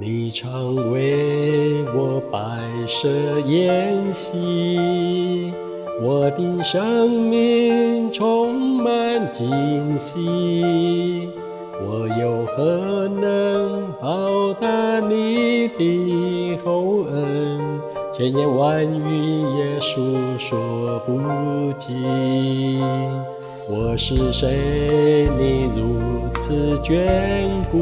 你常为我摆设筵席，我的生命充满惊喜。我又何能报答你的厚恩？千言万语也述说不尽。我是谁？你如此眷顾，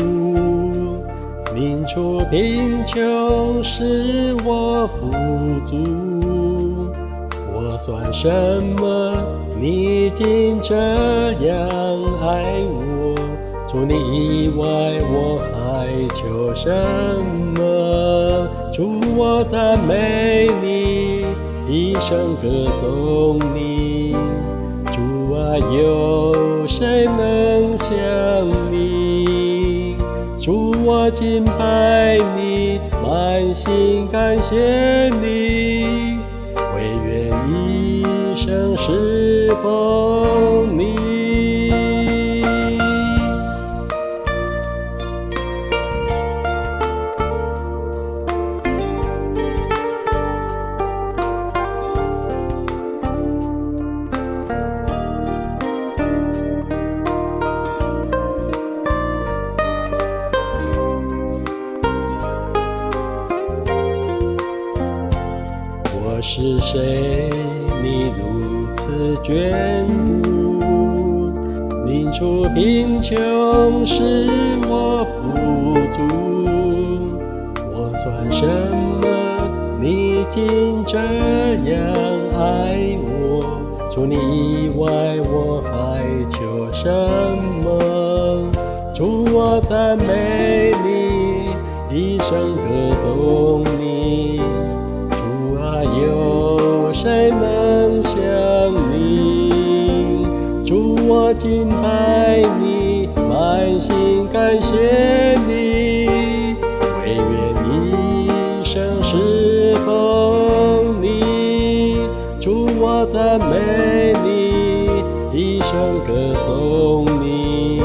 民处贫穷使我富足。我算什么？你竟这样爱我。除你以外，我还求什么？主，我赞美你，一生歌颂你。主啊，有谁能像你？主，我敬拜你，满心感谢你，唯愿一生侍奉你。我是谁？你如此眷顾，民处贫穷使我富足。我算什么？你竟这样爱我。除你以外，我还求什么？主，我赞美你，一生歌颂你。有谁能像你？主，我敬拜你，满心感谢你，唯愿一生侍奉你。主，我赞美你，一生歌颂你。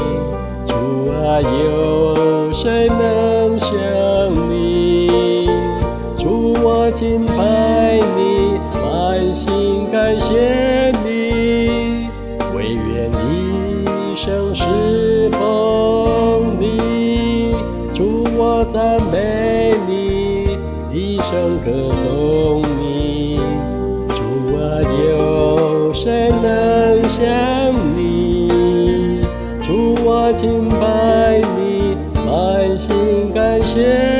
主啊，有谁能像你？主，我敬拜你，满心感谢你，唯愿一生侍奉你。主，我赞美你，一生歌颂你。主啊，有谁能像你？主，我敬拜你，满心感谢